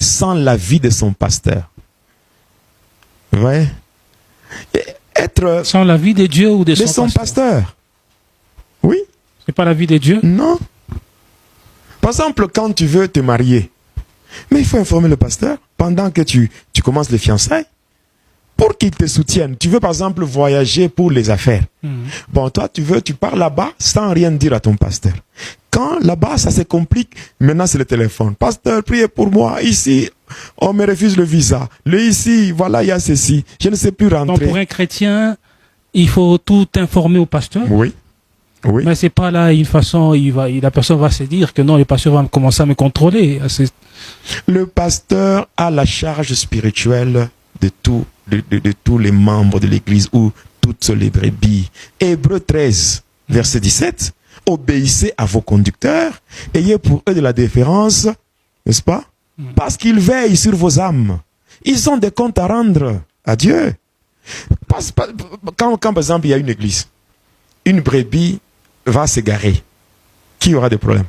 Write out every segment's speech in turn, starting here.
sans l'avis de son pasteur. Ouais. Être sans l'avis de Dieu ou de son pasteur. Oui. C'est pas l'avis de Dieu? Non. Par exemple, quand tu veux te marier, mais il faut informer le pasteur pendant que tu commences les fiançailles pour qu'il te soutienne. Tu veux par exemple voyager pour les affaires. Bon, toi tu pars là-bas sans rien dire à ton pasteur. Quand là-bas ça se complique, maintenant c'est le téléphone. Pasteur, priez pour moi. Ici, on me refuse le visa. Ici, voilà, il y a ceci. Je ne sais plus rentrer. Donc pour un chrétien, il faut tout informer au pasteur? Oui. Oui. Mais c'est pas là une façon, la personne va se dire que non, le pasteur va commencer à me contrôler. Le pasteur a la charge spirituelle de tous les membres de l'église ou toutes les brebis. Hébreux 13, verset 17. Obéissez à vos conducteurs, ayez pour eux de la déférence, n'est-ce pas? Parce qu'ils veillent sur vos âmes. Ils ont des comptes à rendre à Dieu. Quand par exemple il y a une église, une brebis va s'égarer, qui aura des problèmes?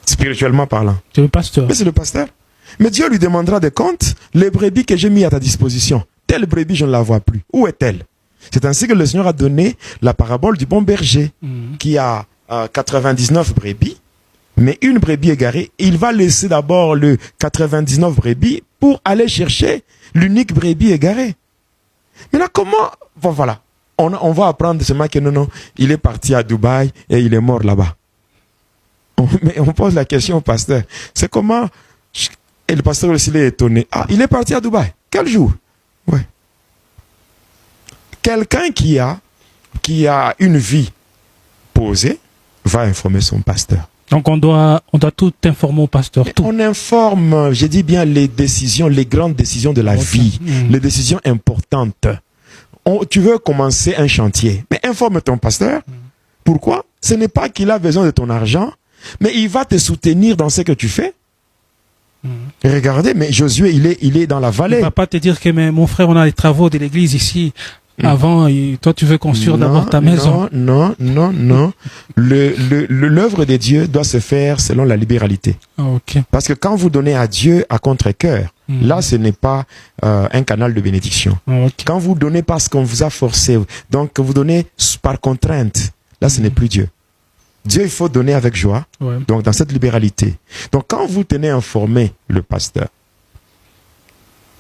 Spirituellement parlant. C'est le pasteur. Mais c'est le pasteur. Mais Dieu lui demandera des comptes. Les brebis que j'ai mis à ta disposition, telle brebis, je ne la vois plus. Où est-elle? C'est ainsi que le Seigneur a donné la parabole du bon berger, qui a 99 brebis, mais une brebis égarée. Il va laisser d'abord le 99 brebis pour aller chercher l'unique brebis égarée. Maintenant, comment... Bon, voilà. On va apprendre seulement que non, il est parti à Dubaï et il est mort là-bas. Mais on pose la question au pasteur. C'est comment... Et le pasteur aussi est étonné. Ah, il est parti à Dubaï. Quel jour? Ouais. Quelqu'un qui a une vie posée va informer son pasteur. Donc on doit tout informer au pasteur. Tout. On informe, je dis bien les décisions, les grandes décisions de la vie, les décisions importantes. Tu veux commencer un chantier, mais informe ton pasteur. Pourquoi? Ce n'est pas qu'il a besoin de ton argent, mais il va te soutenir dans ce que tu fais. Regardez, mais Josué, il est dans la vallée. Il ne va pas te dire que mais mon frère, on a les travaux de l'église ici. Avant, toi tu veux construire d'abord ta maison. Non. L'œuvre de Dieu doit se faire selon la libéralité. Okay. Parce que quand vous donnez à Dieu à contre-cœur, là ce n'est pas un canal de bénédiction. Okay. Quand vous donnez parce qu'on vous a forcé, donc vous donnez par contrainte, là ce n'est plus Dieu. Dieu, il faut donner avec joie, donc dans cette libéralité. Donc quand vous tenez informé le pasteur,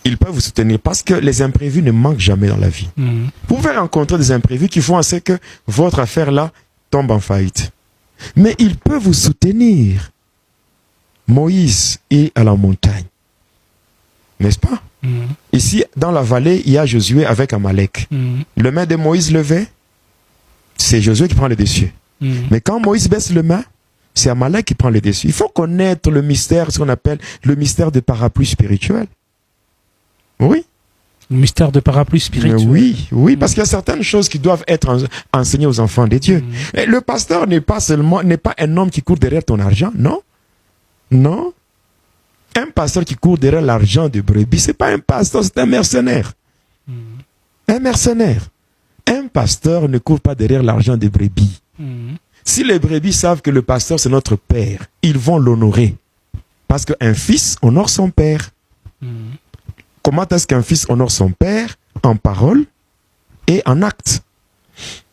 il peut vous soutenir parce que les imprévus ne manquent jamais dans la vie. Vous pouvez rencontrer des imprévus qui font en sorte que votre affaire-là tombe en faillite. Mais il peut vous soutenir. Moïse est à la montagne. N'est-ce pas? Ici, dans la vallée, il y a Josué avec Amalek. Le main de Moïse levé, c'est Josué qui prend le dessus. Mais quand Moïse baisse le main, c'est Amalek qui prend le dessus. Il faut connaître le mystère, ce qu'on appelle le mystère de parapluie spirituel. Oui. Le mystère de parapluie spirituel. Oui, parce qu'il y a certaines choses qui doivent être enseignées aux enfants de Dieu. Et le pasteur n'est pas un homme qui court derrière ton argent, non. Non. Un pasteur qui court derrière l'argent de brebis, c'est pas un pasteur, c'est un mercenaire. Un mercenaire. Un pasteur ne court pas derrière l'argent des brebis. Si les brebis savent que le pasteur c'est notre père, ils vont l'honorer. Parce qu'un fils honore son père. Comment est-ce qu'un fils honore son père? En parole et en acte.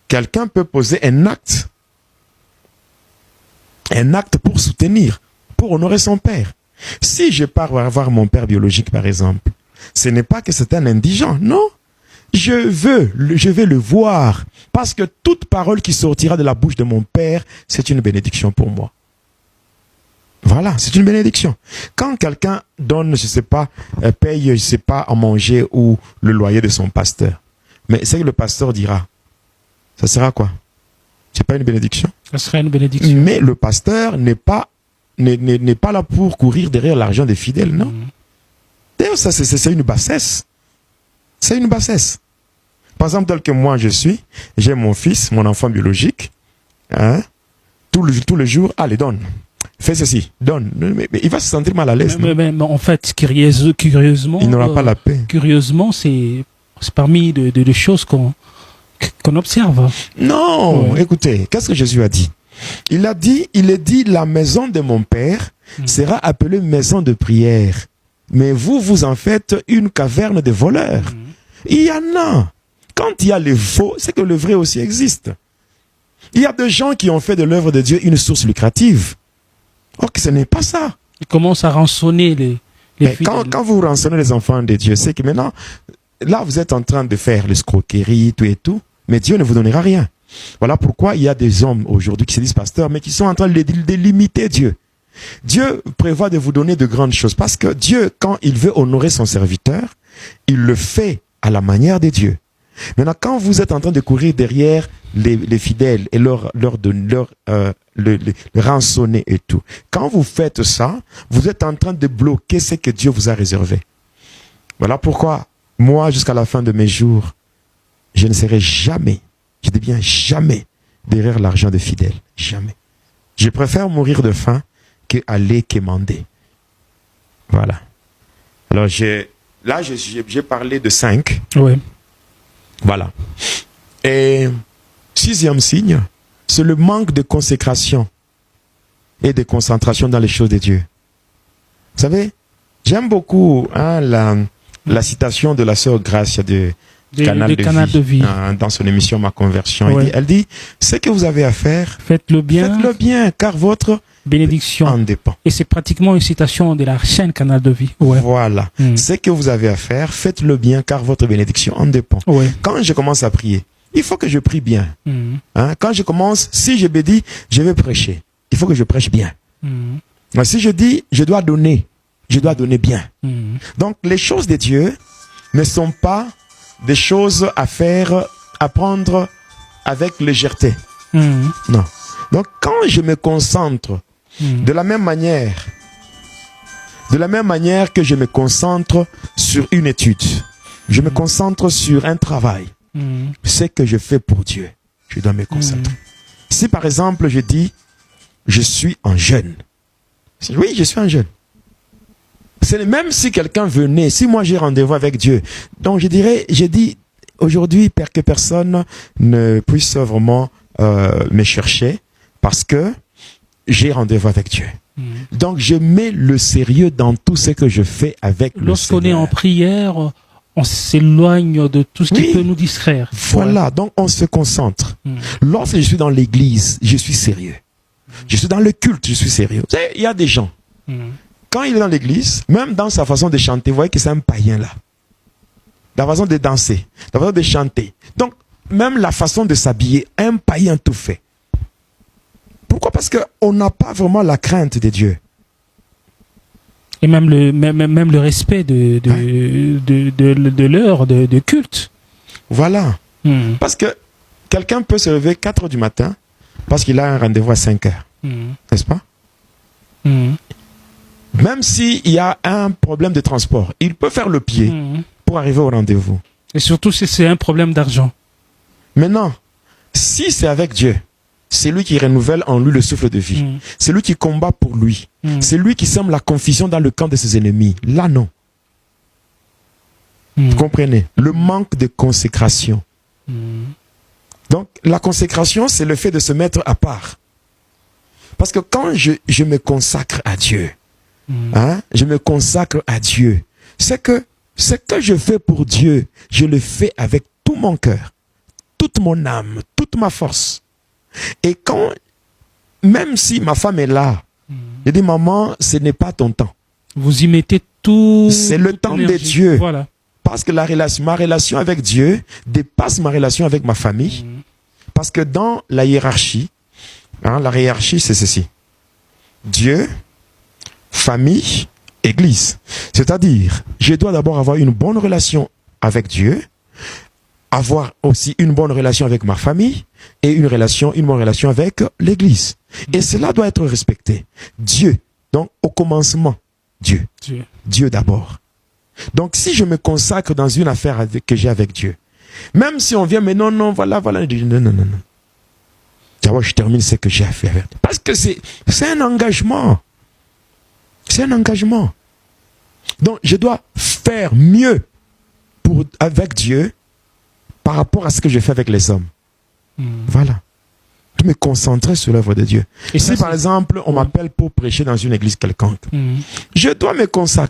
Quelqu'un peut poser un acte pour soutenir, pour honorer son père. Si je pars voir mon père biologique, par exemple, ce n'est pas que c'est un indigent, non. Je vais le voir, parce que toute parole qui sortira de la bouche de mon père, c'est une bénédiction pour moi. Voilà, c'est une bénédiction. Quand quelqu'un donne, je sais pas, paye, je sais pas, à manger ou le loyer de son pasteur, mais c'est que le pasteur dira, ça sera quoi? C'est pas une bénédiction? Ça sera une bénédiction. Mais le pasteur n'est pas là pour courir derrière l'argent des fidèles, non? D'ailleurs, ça c'est une bassesse. C'est une bassesse. Par exemple, tel que moi je suis, j'ai mon fils, mon enfant biologique, tout le jour, allez, donne. Fais ceci, donne. Mais il va se sentir mal à l'aise. Mais en fait, curieusement, il n'aura pas la paix. Curieusement, c'est parmi de choses qu'on observe. Non, écoutez, qu'est-ce que Jésus a dit? Il est dit, la maison de mon père sera appelée maison de prière. Mais vous en faites une caverne de voleurs. Il y en a. Quand il y a le faux, c'est que le vrai aussi existe. Il y a des gens qui ont fait de l'œuvre de Dieu une source lucrative. Or que ce n'est pas ça. Ils commencent à rançonner les fidèles. Quand vous rançonnez les enfants de Dieu, c'est que maintenant, là vous êtes en train de faire l'escroquerie, tout et tout, mais Dieu ne vous donnera rien. Voilà pourquoi il y a des hommes aujourd'hui qui se disent pasteurs, mais qui sont en train de limiter Dieu. Dieu prévoit de vous donner de grandes choses, parce que Dieu, quand il veut honorer son serviteur, il le fait à la manière de Dieu. Maintenant, quand vous êtes en train de courir derrière les fidèles et leur rançonner et tout, quand vous faites ça, vous êtes en train de bloquer ce que Dieu vous a réservé. Voilà pourquoi, moi, jusqu'à la fin de mes jours, je ne serai jamais, je dis bien jamais, derrière l'argent des fidèles. Jamais. Je préfère mourir de faim qu'aller quémander. Voilà. Alors, j'ai parlé de 5. Oui. Voilà. Et 6e signe, c'est le manque de consécration et de concentration dans les choses de Dieu. Vous savez, j'aime beaucoup la citation de la sœur Gracia de Canal de vie. Dans son émission Ma Conversion. Ouais. Elle dit, ce que vous avez à faire, faites-le bien, car votre bénédiction en dépend. Et c'est pratiquement une citation de la chaîne Canal de vie. Ouais. Voilà. Ce que vous avez à faire, faites-le bien, car votre bénédiction en dépend. Ouais. Quand je commence à prier, il faut que je prie bien. Quand je commence, si je me dis, je vais prêcher, il faut que je prêche bien. Si je dis, je dois donner bien. Donc, les choses de Dieu ne sont pas des choses à faire, à prendre avec légèreté. Non. Donc, quand je me concentre de la même manière que je me concentre sur une étude, je me concentre sur un travail, ce que je fais pour Dieu, je dois me concentrer. Si par exemple je dis, je suis un jeûne, oui, je suis un jeûne. Même si quelqu'un venait, si moi j'ai rendez-vous avec Dieu, donc je dis aujourd'hui que personne ne puisse vraiment me chercher parce que j'ai rendez-vous avec Dieu. Donc je mets le sérieux dans tout ce que je fais avec le Seigneur. Lorsqu'on est en prière, on s'éloigne de tout ce qui peut nous distraire. Voilà, donc on se concentre. Lorsque je suis dans l'église, je suis sérieux. Je suis dans le culte, je suis sérieux. Vous savez, il y a des gens, quand il est dans l'église, même dans sa façon de chanter, vous voyez que c'est un païen là. La façon de danser, la façon de chanter. Donc, même la façon de s'habiller, un païen tout fait. Pourquoi? Parce qu'on n'a pas vraiment la crainte de Dieu. Et même le respect de l'heure de culte. Voilà. Parce que quelqu'un peut se lever 4 heures du matin parce qu'il a un rendez-vous à 5 heures. N'est-ce pas? Même s'il y a un problème de transport, il peut faire le pied pour arriver au rendez-vous. Et surtout si c'est un problème d'argent. Maintenant, si c'est avec Dieu, c'est lui qui renouvelle en lui le souffle de vie. C'est lui qui combat pour lui. C'est lui qui sème la confusion dans le camp de ses ennemis. Là, non. Vous comprenez? Le manque de consécration. Donc, la consécration, c'est le fait de se mettre à part. Parce que quand je me consacre à Dieu, je me consacre à Dieu, c'est que ce que je fais pour Dieu, je le fais avec tout mon cœur, toute mon âme, toute ma force. Et quand, même si ma femme est là, je dis, maman, ce n'est pas ton temps. Vous y mettez tout. C'est le temps de Dieu. Voilà. Parce que ma relation avec Dieu dépasse ma relation avec ma famille. Parce que dans la hiérarchie, la hiérarchie, c'est ceci. Dieu, famille, église. C'est-à-dire, je dois d'abord avoir une bonne relation avec Dieu, avoir aussi une bonne relation avec ma famille et une bonne relation avec l'église. Et cela doit être respecté. Dieu, donc au commencement, Dieu. Dieu d'abord. Donc si je me consacre dans une affaire que j'ai avec Dieu, même si on vient, mais non, voilà, non. D'abord, je termine ce que j'ai à faire. Parce que c'est un engagement. C'est un engagement. Donc, je dois faire mieux avec Dieu par rapport à ce que je fais avec les hommes. Voilà. de me concentrer sur l'œuvre de Dieu. Et si par exemple, on m'appelle pour prêcher dans une église quelconque, je dois me consacrer